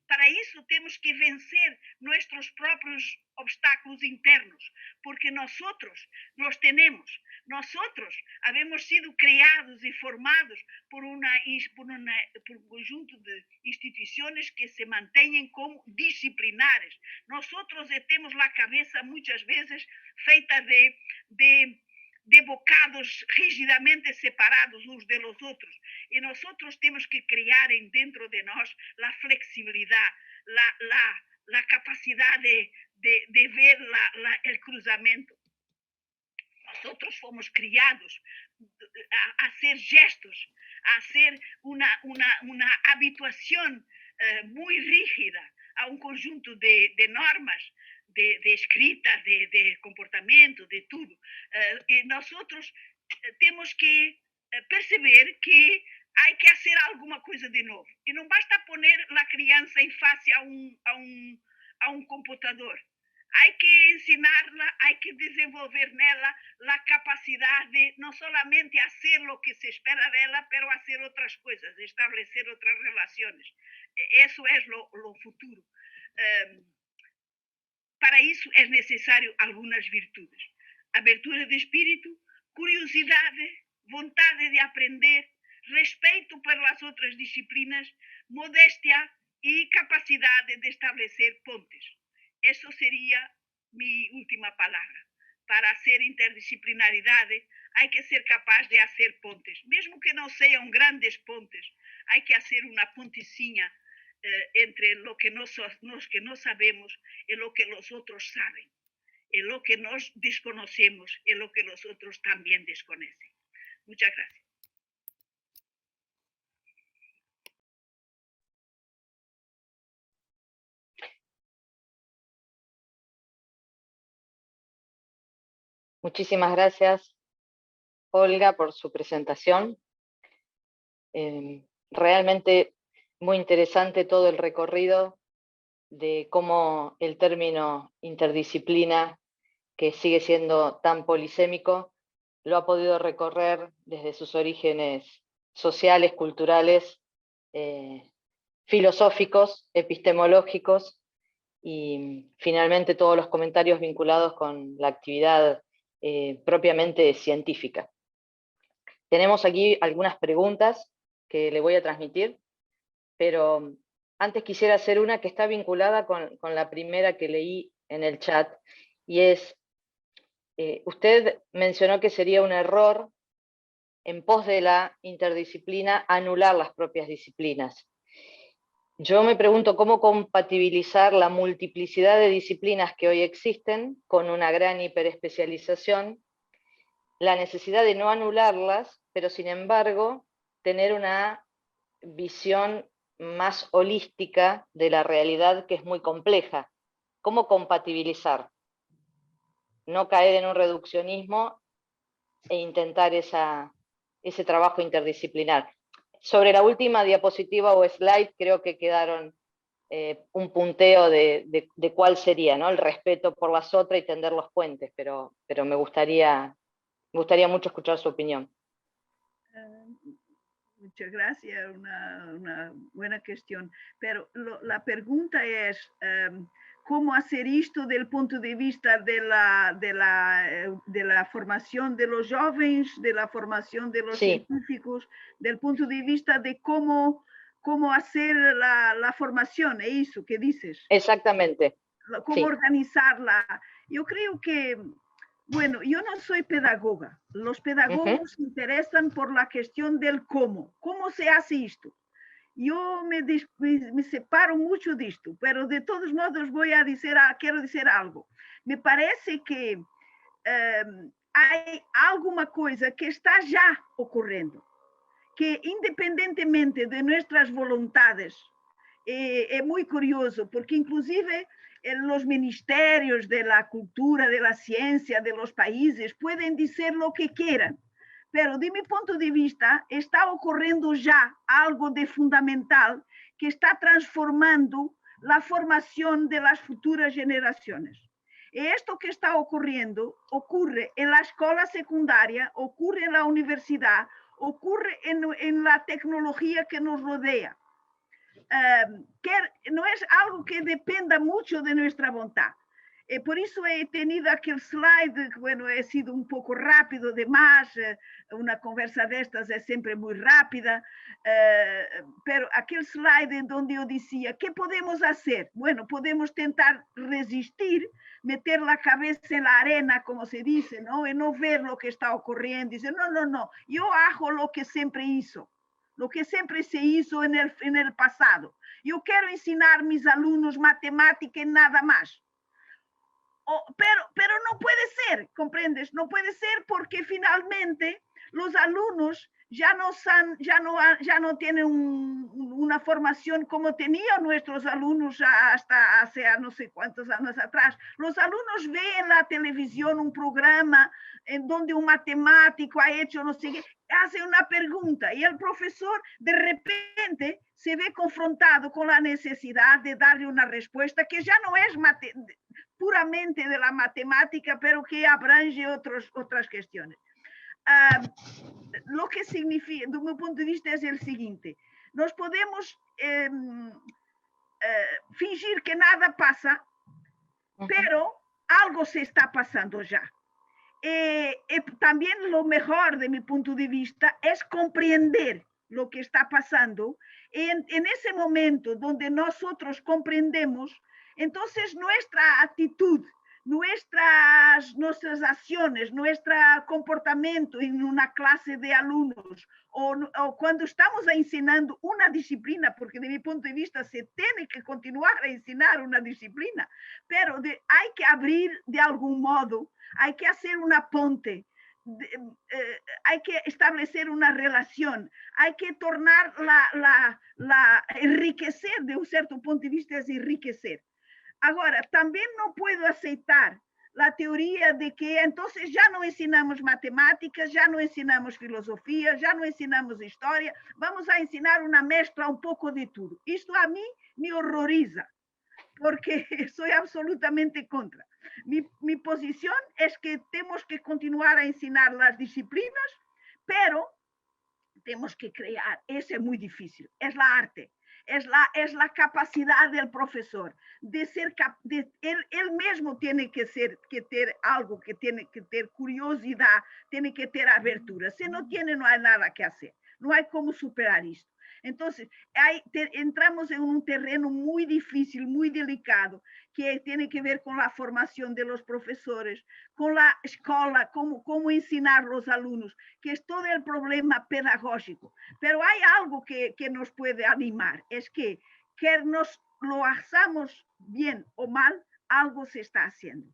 Para isso temos que vencer nossos próprios obstáculos internos, porque nosotros los tenemos. Nosotros habemos sido criados e formados por un conjunto de instituciones que se mantienen como disciplinares. Nosotros temos a cabeça muitas vezes feita de bocados rigidamente separados uns de los outros. E nós temos que criar dentro de nós a flexibilidade, a capacidade de ver o cruzamento. Nós fomos criados a hacer gestos, a hacer uma habituação muito rígida a um conjunto de normas, de escrita, de comportamento, de tudo. E nosotros temos que perceber que há que fazer alguma coisa de novo. E não basta poner a criança em face a um computador. Há que ensinarla, há que desenvolver nela a capacidade não somente a fazer o que se espera dela, pero a fazer outras coisas, estabelecer outras relações. Isso é o futuro. Para isso é necessário algumas virtudes. Abertura de espírito, curiosidade, vontade de aprender, respeito pelas outras disciplinas, modéstia e capacidade de estabelecer pontes. Isso seria minha última palavra. Para ser interdisciplinaridade, há que ser capaz de fazer pontes. Mesmo que não sejam grandes pontes, há que fazer uma pontecinha entre lo que nós sabemos e lo que os outros sabem. E lo que nós desconocemos e lo que os outros também desconhecem. Muchas gracias. Muchísimas gracias, Olga, por su presentación. Realmente muy interesante todo el recorrido de cómo el término interdisciplina, que sigue siendo tan polisémico, lo ha podido recorrer desde sus orígenes sociales, culturales, filosóficos, epistemológicos y finalmente todos los comentarios vinculados con la actividad propiamente científica. Tenemos aquí algunas preguntas que le voy a transmitir, pero antes quisiera hacer una que está vinculada con la primera que leí en el chat, y es, usted mencionó que sería un error en pos de la interdisciplina anular las propias disciplinas. Yo me pregunto cómo compatibilizar la multiplicidad de disciplinas que hoy existen con una gran hiperespecialización, la necesidad de no anularlas, pero sin embargo tener una visión más holística de la realidad, que es muy compleja. ¿Cómo compatibilizar? No caer en un reduccionismo e intentar ese trabajo interdisciplinar. Sobre la última diapositiva o slide creo que quedaron un punteo de cuál sería, ¿no? El respeto por las otras y tender los puentes, pero me gustaría mucho escuchar su opinión. Muchas gracias, una buena cuestión. Pero la pregunta es, ¿cómo hacer esto desde el punto de vista de la formación de los jóvenes, de la formación de los científicos, del punto de vista de cómo hacer la formación? ¿Es eso que dices? Exactamente. ¿Cómo organizarla? Yo creo que, bueno, yo no soy pedagoga. Los pedagogos se interesan por la cuestión del cómo. ¿Cómo se hace esto? Yo me separo mucho de esto, pero de todos modos quiero decir algo. Me parece que hay alguna cosa que está ya ocurriendo, que independientemente de nuestras voluntades, es muy curioso, porque inclusive los ministerios de la cultura, de la ciencia, de los países, pueden decir lo que quieran, pero de mi punto de vista está ocurriendo ya algo de fundamental que está transformando la formación de las futuras generaciones. Y esto que está ocurriendo ocurre en la escuela secundaria, ocurre en la universidad, ocurre en la tecnología que nos rodea. Que no es algo que dependa mucho de nuestra voluntad. Por eso he tenido aquel slide, bueno, he sido un poco rápido de más, una conversa de estas es siempre muy rápida, pero aquel slide en donde yo decía, ¿qué podemos hacer? Bueno, podemos tentar resistir, meter la cabeza en la arena, como se dice, ¿no? Y no ver lo que está ocurriendo, dice, no, yo hago lo que siempre hizo. Lo que siempre se hizo en el pasado. Yo quiero enseñar a mis alumnos matemática y nada más. Pero no puede ser, ¿comprendes? No puede ser porque finalmente los alumnos ya no tienen una formación como tenían nuestros alumnos hasta hace no sé cuántos años atrás. Los alumnos ven en la televisión un programa en donde un matemático ha hecho no sé qué, hace una pregunta y el profesor de repente se ve confrontado con la necesidad de darle una respuesta que ya no es puramente de la matemática, pero que abrange otras cuestiones. Lo que significa, de mi punto de vista, es el siguiente. Nos podemos fingir que nada pasa, pero algo se está pasando ya. También lo mejor, de mi punto de vista, es comprender lo que está pasando. En ese momento donde nosotros comprendemos, entonces nuestra actitud, nuestras acciones, nuestro comportamiento en una clase de alumnos o cuando estamos enseñando una disciplina, porque de mi punto de vista se tiene que continuar a enseñar una disciplina, pero hay que abrir de algún modo, hay que hacer una ponte, hay que establecer una relación, hay que tornar enriquecer, de un cierto punto de vista es enriquecer. Ahora, también no puedo aceptar la teoría de que entonces ya no ensinamos matemáticas, ya no ensinamos filosofía, ya no ensinamos historia, vamos a ensinar una mezcla un poco de todo. Esto a mí me horroriza, porque soy absolutamente contra. Mi posición es que tenemos que continuar a ensinar las disciplinas, pero tenemos que crear, eso es muy difícil, es la arte. Es la capacidad del profesor de ser él mismo tiene que tener algo, que tiene que tener curiosidad, tiene que tener abertura. Si no tiene, no hay nada que hacer, no hay cómo superar esto. Entonces, entramos en un terreno muy difícil, muy delicado, que tiene que ver con la formación de los profesores, con la escuela, cómo enseñar a los alumnos, que es todo el problema pedagógico. Pero hay algo que nos puede animar, es que nos lo hagamos bien o mal, algo se está haciendo,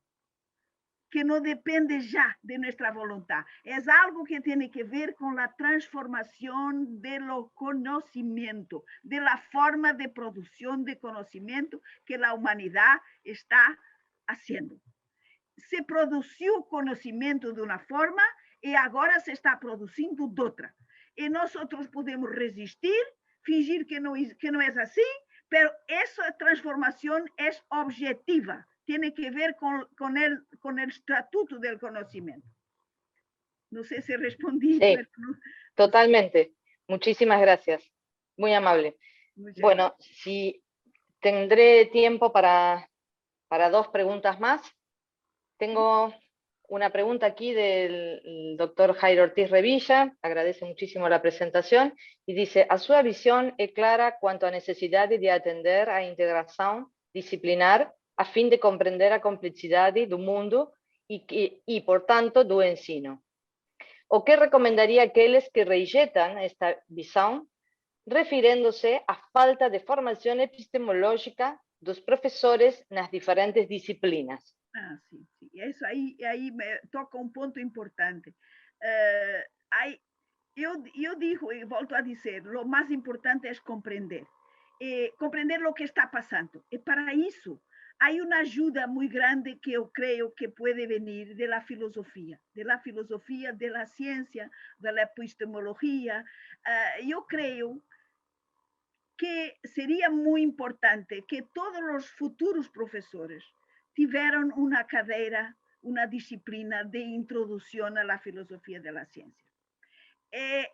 que no depende ya de nuestra voluntad. Es algo que tiene que ver con la transformación de lo conocimiento, de la forma de producción de conocimiento que la humanidad está haciendo. Se produció conocimiento de una forma y ahora se está produciendo de otra. Y nosotros podemos resistir, fingir que no es así, pero esa transformación es objetiva. Tiene que ver con el estatuto del conocimiento. No sé si respondí. Sí, pero totalmente. Muchísimas gracias. Muy amable. Bueno, si tendré tiempo para 2 preguntas más. Tengo una pregunta aquí del doctor Jairo Ortiz Revilla, agradece muchísimo la presentación, y dice, a su visión es clara cuanto a necesidad de atender a integración disciplinar a fin de comprender a complejidad del mundo y, por tanto, do ensino. ¿O qué recomendaría a aquellos que rejeitan esta visión, refiriéndose a falta de formación epistemológica dos profesores en las diferentes disciplinas? Sí. Eso ahí me toca un punto importante. Yo digo y vuelvo a decir, lo más importante es comprender. Comprender lo que está pasando. Y para eso hay una ayuda muy grande que yo creo que puede venir de la filosofía, de la ciencia, de la epistemología. Yo creo que sería muy importante que todos los futuros profesores tuvieran una cadeira, una disciplina de introducción a la filosofía de la ciencia.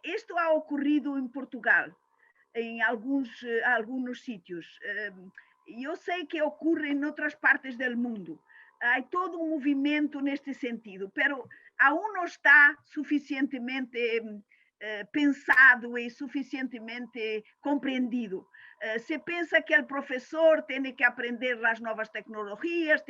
Esto ha ocurrido en Portugal, en algunos sitios. Yo sé que ocurre en otras partes del mundo. Hay todo un movimiento en este sentido, pero aún no está suficientemente pensado y suficientemente comprendido. Se piensa que el profesor tiene que aprender las nuevas tecnologías,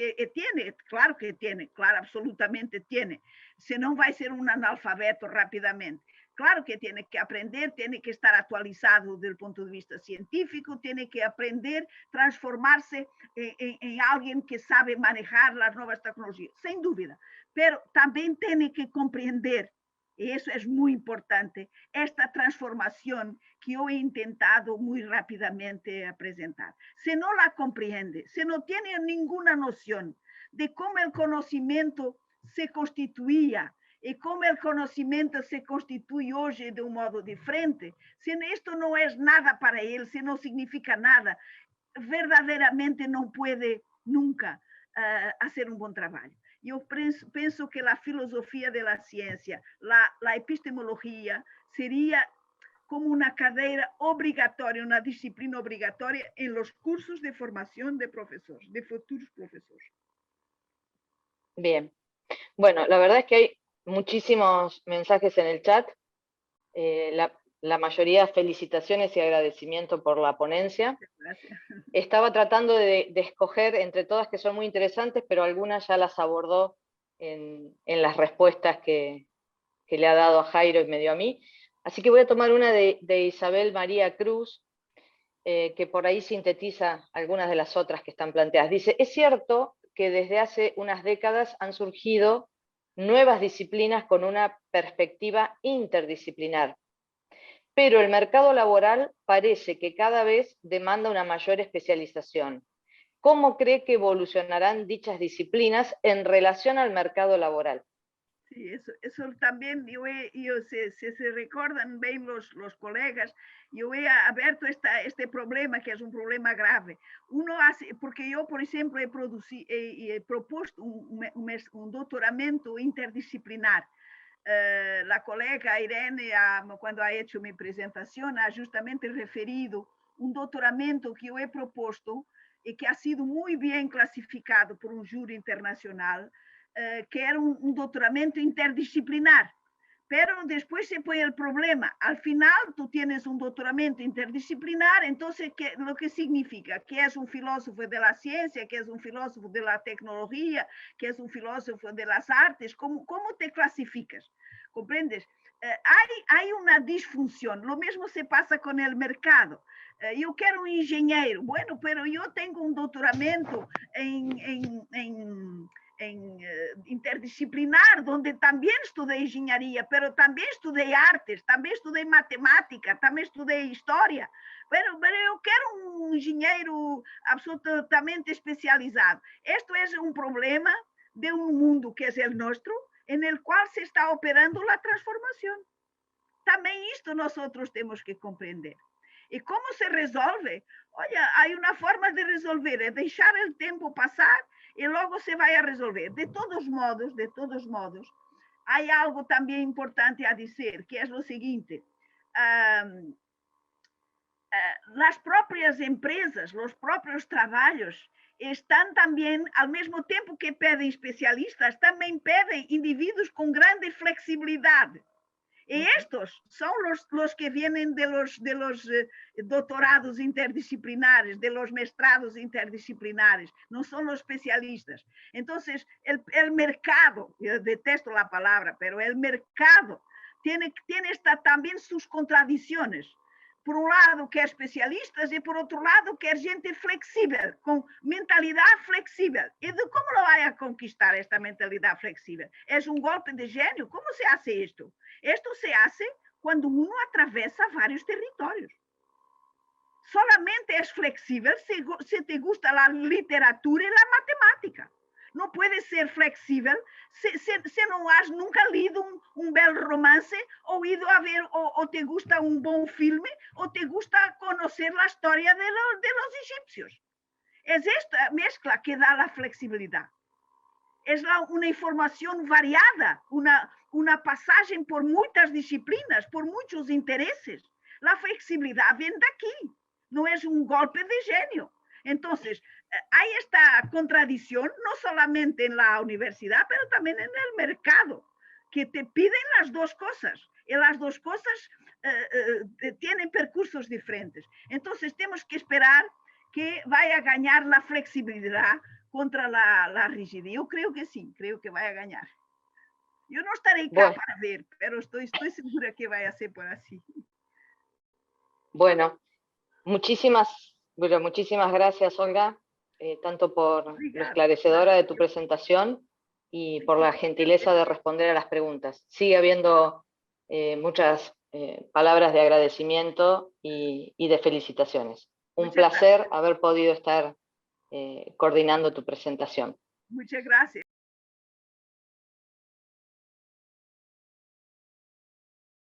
claro que tiene, claro, absolutamente tiene, senão vai ser un analfabeto rápidamente. Claro que tiene que aprender, tiene que estar actualizado desde el punto de vista científico, tiene que aprender, transformarse en alguien que sabe manejar las nuevas tecnologías, sin duda, pero también tiene que comprender Y eso es muy importante, esta transformación que yo he intentado muy rápidamente presentar. Si no la comprende, si no tiene ninguna noción de cómo el conocimiento se constituía y cómo el conocimiento se constituye hoy de un modo diferente, si esto no es nada para él, si no significa nada, verdaderamente no puede nunca hacer un buen trabajo. Yo pienso que la filosofía de la ciencia, la epistemología, sería como una cadena obligatoria, una disciplina obligatoria en los cursos de formación de profesores, de futuros profesores. Bien. Bueno, la verdad es que hay muchísimos mensajes en el chat. La mayoría felicitaciones y agradecimiento por la ponencia. Gracias. Estaba tratando de escoger entre todas que son muy interesantes, pero algunas ya las abordó en las respuestas que le ha dado a Jairo y me dio a mí. Así que voy a tomar una de Isabel María Cruz, que por ahí sintetiza algunas de las otras que están planteadas. Dice, es cierto que desde hace unas décadas han surgido nuevas disciplinas con una perspectiva interdisciplinar, pero el mercado laboral parece que cada vez demanda una mayor especialización. ¿Cómo cree que evolucionarán dichas disciplinas en relación al mercado laboral? Sí, eso también, si se recuerdan bien los colegas, yo he abierto este problema, que es un problema grave. Uno hace, porque yo, por ejemplo, he propuesto un doutoramento interdisciplinar. La colega Irene, cuando ha hecho mi presentación, ha justamente referido un doutoramento que yo he propuesto y que ha sido muy bien clasificado por un júri internacional, que era un doutoramento interdisciplinar. Pero después se pone el problema. Al final tú tienes un doutoramento interdisciplinar, entonces, ¿lo que significa? Que es un filósofo de la ciencia, que es un filósofo de la tecnología, que es un filósofo de las artes. ¿Cómo te clasificas? ¿Comprendes? Hay una disfunción. Lo mismo se pasa con el mercado. Yo quiero un ingeniero. Bueno, pero yo tengo un doutoramento en interdisciplinar, donde también estudié ingeniería, pero también estudié artes, también estudié matemática, también estudié historia. Pero yo quiero un ingeniero absolutamente especializado. Esto es un problema de un mundo que es el nuestro, en el cual se está operando la transformación. También esto nosotros tenemos que comprender. ¿Y cómo se resuelve? Oye, hay una forma de resolver, es dejar el tiempo pasar y luego se va a resolver. De todos modos, hay algo también importante a decir, que es lo siguiente. Las propias empresas, los propios trabajos, están también, al mismo tiempo que piden especialistas, también piden individuos con grande flexibilidad. Y estos son los que vienen de los doctorados interdisciplinares, de los mestrados interdisciplinares, no son los especialistas. Entonces, el mercado, yo detesto la palabra, pero el mercado tiene también sus contradicciones. Por un lado, quer especialistas y por otro lado, quer gente flexible, con mentalidad flexible. ¿Y cómo lo va a conquistar esta mentalidad flexible? ¿Es un golpe de genio? ¿Cómo se hace esto? Esto se hace cuando uno atraviesa varios territorios. Solamente es flexible si te gusta la literatura y la matemática. No puede ser flexible si no has nunca leído un bel romance, o ido a ver, o te gusta un buen filme, o te gusta conocer la historia de los egipcios. Es esta mezcla que da la flexibilidad. Es una información variada, una pasaje por muchas disciplinas, por muchos intereses. La flexibilidad viene de aquí, no es un golpe de genio. Entonces, hay esta contradicción, no solamente en la universidad, pero también en el mercado, que te piden las dos cosas, y las dos cosas tienen percursos diferentes. Entonces, tenemos que esperar que vaya a ganar la flexibilidad contra la rigidez. Yo creo que sí, creo que vaya a ganar. Yo no estaré acá para ver, pero estoy segura que vaya a ser por así. Bueno, muchísimas gracias, Olga, tanto por lo esclarecedora de tu presentación y por la gentileza de responder a las preguntas. Sigue habiendo muchas palabras de agradecimiento y de felicitaciones. Un Muchas placer gracias. haber podido estar coordinando tu presentación. Muchas gracias.